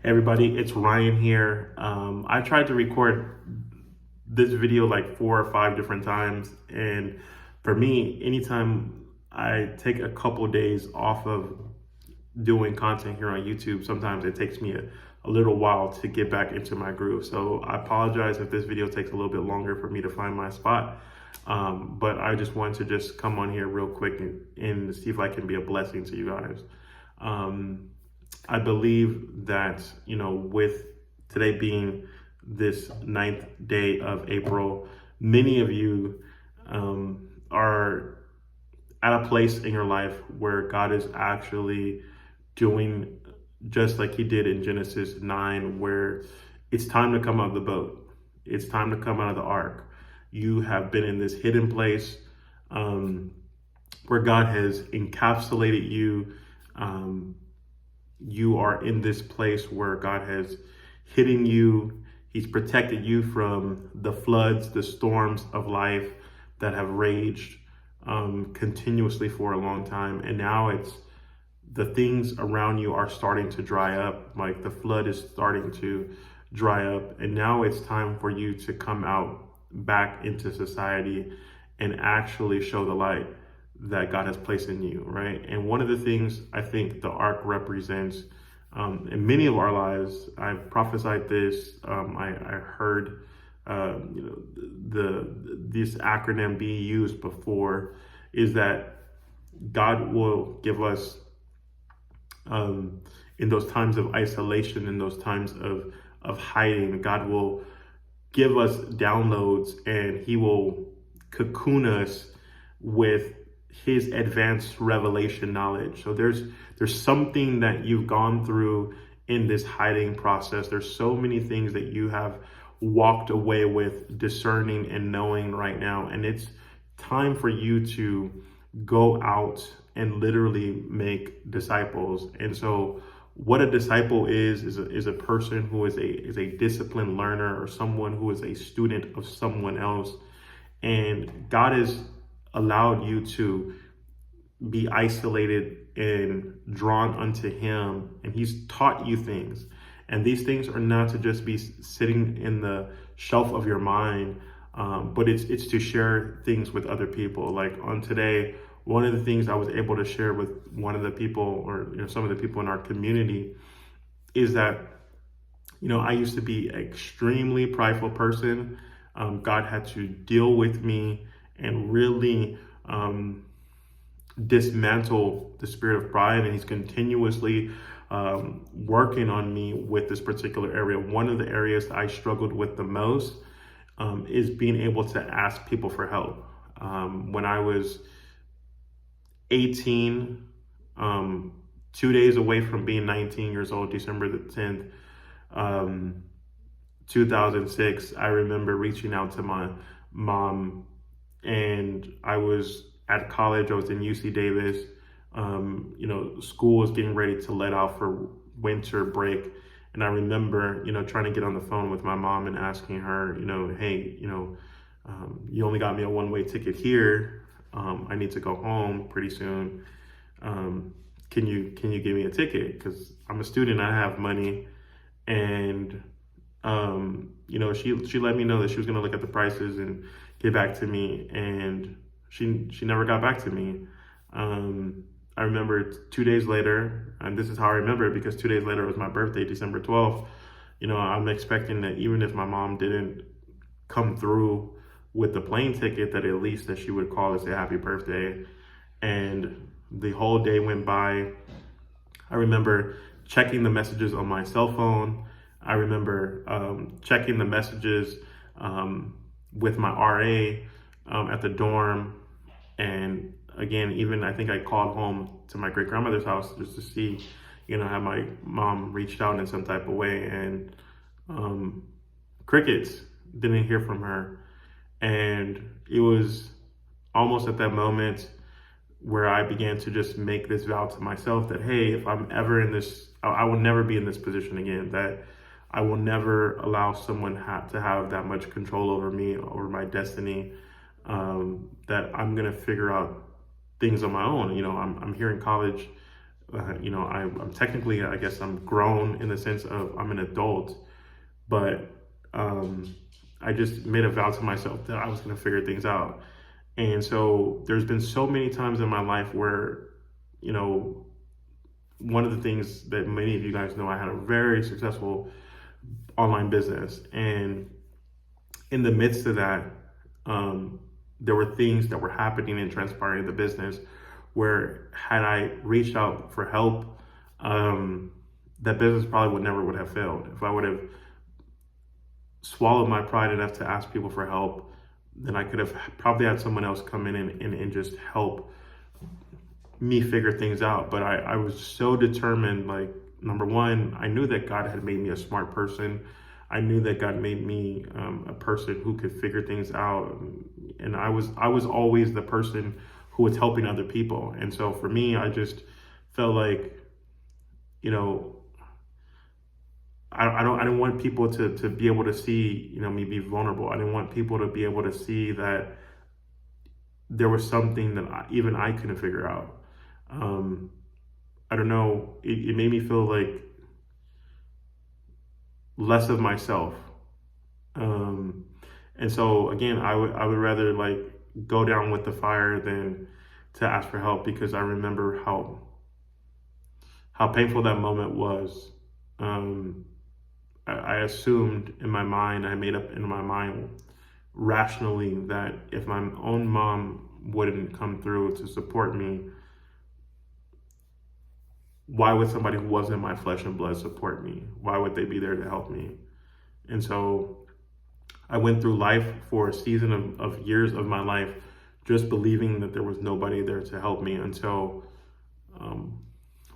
Hey everybody, it's Ryan here. I tried to record this video like 4 or 5 different times, and for me, anytime I take a couple days off of doing content here on YouTube, sometimes it takes me a little while to get back into my groove. So I apologize if this video takes a little bit longer for me to find my spot. But I just wanted to just come on here real quick and see if I can be a blessing to you guys. I believe that, with today being this 9th day of April, many of you are at a place in your life where God is actually doing just like he did in Genesis 9, where it's time to come out of the boat. It's time to come out of the ark. You have been in this hidden place where God has encapsulated you. You are in this place where God has hidden you. He's protected you from the floods, the storms of life that have raged continuously for a long time. And now it's the things around you are starting to dry up. Like the flood is starting to dry up. And now it's time for you to come out back into society and actually show the light that God has placed in you, right? And one of the things I think the ark represents in many of our lives, I've prophesied this. I heard this acronym be used before, is that God will give us in those times of isolation, in those times of hiding, God will give us downloads, and he will cocoon us with his advanced revelation knowledge. So there's something that you've gone through in this hiding process. There's so many things that you have walked away with discerning and knowing right now. And it's time for you to go out and literally make disciples. And so what a disciple is a person who is a disciplined learner, or someone who is a student of someone else. And God has allowed you to be isolated and drawn unto him, and he's taught you things. And these things are not to just be sitting in the shelf of your mind, but it's to share things with other people. Like on today, one of the things I was able to share with one of the people, or some of the people in our community, is that I used to be an extremely prideful person. God had to deal with me and really dismantle the spirit of pride, and he's continuously working on me with this particular area. One of the areas that I struggled with the most is being able to ask people for help. When I was 18, 2 days away from being 19 years old, December the 10th, 2006, I remember reaching out to my mom, and I was at college. I was in UC Davis. School was getting ready to let out for winter break. And I remember, trying to get on the phone with my mom and asking her, hey, you only got me a one-way ticket here. I need to go home pretty soon. Can you give me a ticket? Because I'm a student, I have money. And, she let me know that she was going to look at the prices and get back to me. And she never got back to me. I remember 2 days later, and this is how I remember it, because 2 days later was my birthday, December 12th. I'm expecting that even if my mom didn't come through with the plane ticket, that at least that she would call to say happy birthday. And the whole day went by. I remember checking the messages on my cell phone. I remember checking the messages with my RA at the dorm. And again, even I think I called home to my great grandmother's house just to see, how my mom reached out in some type of way, and crickets. Didn't hear from her. And it was almost at that moment where I began to just make this vow to myself that, hey, if I'm ever in this, I will never be in this position again, that I will never allow someone to have that much control over me, over my destiny, that I'm going to figure out things on my own. I'm here in college I'm technically, I guess I'm grown in the sense of I'm an adult, but I just made a vow to myself that I was going to figure things out. And so there's been so many times in my life where, you know, one of the things that many of you guys know, I had a very successful online business. And in the midst of that, there were things that were happening and transpiring in the business where had I reached out for help, that business probably would have failed. If I would have swallowed my pride enough to ask people for help, then I could have probably had someone else come in and just help me figure things out. But I was so determined. Like, number one, I knew that God had made me a smart person. I knew that God made me a person who could figure things out, and I was always the person who was helping other people. And so for me, I just felt like, you know, I didn't want people to be able to see, me be vulnerable. I didn't want people to be able to see that there was something that even I couldn't figure out. Um, I don't know. It made me feel like less of myself. Um, and so again, I would rather like go down with the fire than to ask for help, because I remember how painful that moment was. Um, I assumed in my mind, I made up in my mind rationally that if my own mom wouldn't come through to support me, why would somebody who wasn't my flesh and blood support me? Why would they be there to help me? And so I went through life for a season of years of my life just believing that there was nobody there to help me, until um,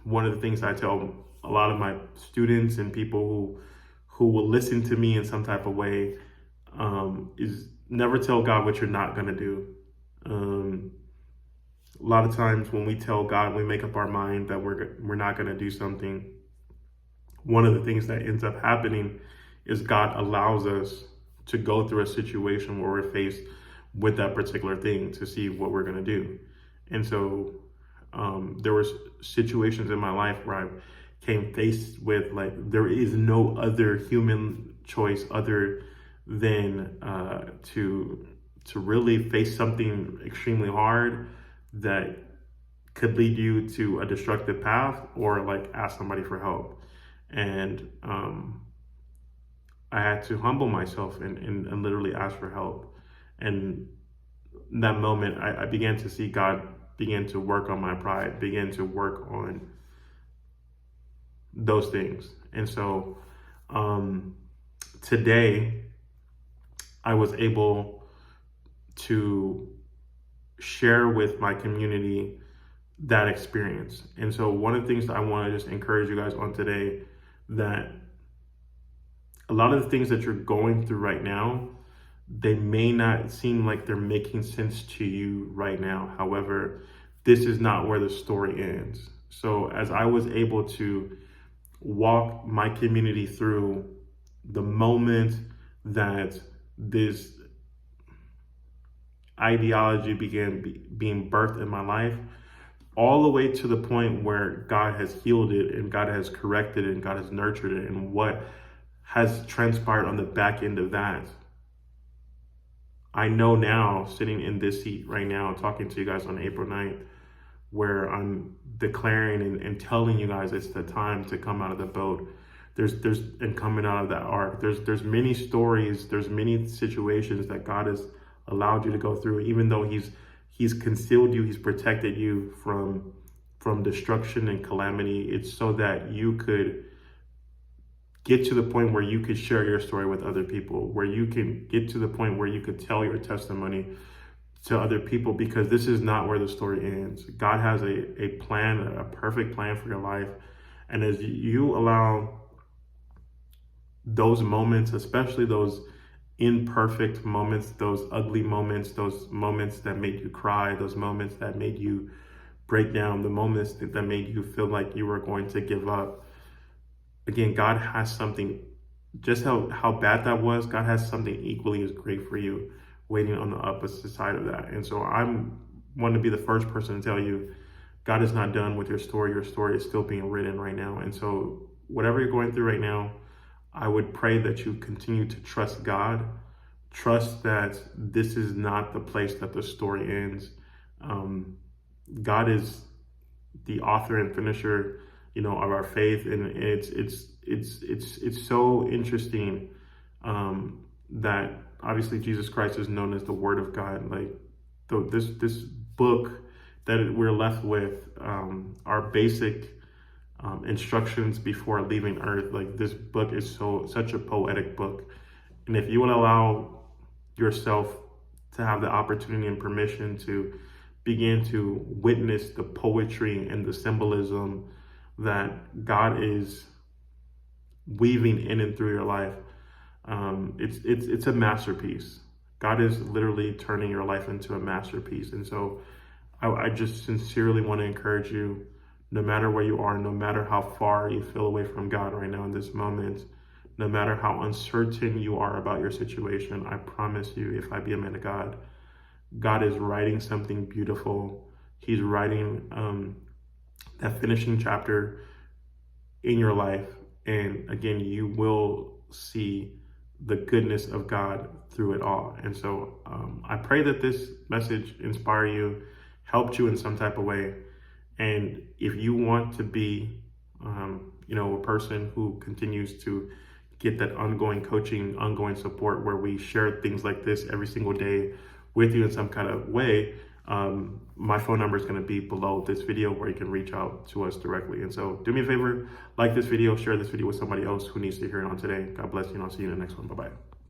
one of the things I tell a lot of my students and people who will listen to me in some type of way, is never tell God what you're not going to do. A lot of times when we tell God, we make up our mind that we're not going to do something. One of the things that ends up happening is God allows us to go through a situation where we're faced with that particular thing to see what we're going to do. And so there was situations in my life where I came faced with, like, there is no other human choice other than to really face something extremely hard that could lead you to a destructive path, or like ask somebody for help. And I had to humble myself and literally ask for help. And in that moment, I began to see God begin to work on my pride, begin to work on those things. And so today, I was able to share with my community that experience. And so one of the things that I want to just encourage you guys on today, that a lot of the things that you're going through right now, they may not seem like they're making sense to you right now. However, this is not where the story ends. So as I was able to walk my community through the moment that this ideology began being birthed in my life, all the way to the point where God has healed it and God has corrected it and God has nurtured it, and what has transpired on the back end of that. I know now, sitting in this seat right now, talking to you guys on April 9th, where I'm declaring and telling you guys it's the time to come out of the boat. There's and coming out of that ark. There's many stories, there's many situations that God has allowed you to go through, even though He's concealed you, He's protected you from destruction and calamity. It's so that you could get to the point where you could share your story with other people, where you can get to the point where you could tell your testimony to other people, because this is not where the story ends. God has a plan, a perfect plan for your life. And as you allow those moments, especially those imperfect moments, those ugly moments, those moments that made you cry, those moments that made you break down, the moments that made you feel like you were going to give up, again, God has something, just how bad that was, God has something equally as great for you waiting on the opposite side of that. And so I'm want to be the first person to tell you, God is not done with your story. Your story is still being written right now. And so whatever you're going through right now, I would pray that you continue to trust God. Trust that this is not the place that the story ends. God is the author and finisher, of our faith, and it's so interesting that obviously Jesus Christ is known as the Word of God. Like this book that we're left with, our basic instructions before leaving Earth. Like this book is such a poetic book, and if you will allow yourself to have the opportunity and permission to begin to witness the poetry and the symbolism that God is weaving in and through your life, it's a masterpiece. God is literally turning your life into a masterpiece. And so I just sincerely want to encourage you, no matter where you are, no matter how far you feel away from God right now in this moment, no matter how uncertain you are about your situation, I promise you, if I be a man of God, God is writing something beautiful. He's writing that finishing chapter in your life. And again, you will see the goodness of God through it all. And so I pray that this message inspire you, helped you in some type of way. And if you want to be, a person who continues to get that ongoing coaching, ongoing support, where we share things like this every single day with you in some kind of way, my phone number is going to be below this video where you can reach out to us directly. And so do me a favor, like this video, share this video with somebody else who needs to hear it on today. God bless you, and I'll see you in the next one. Bye-bye.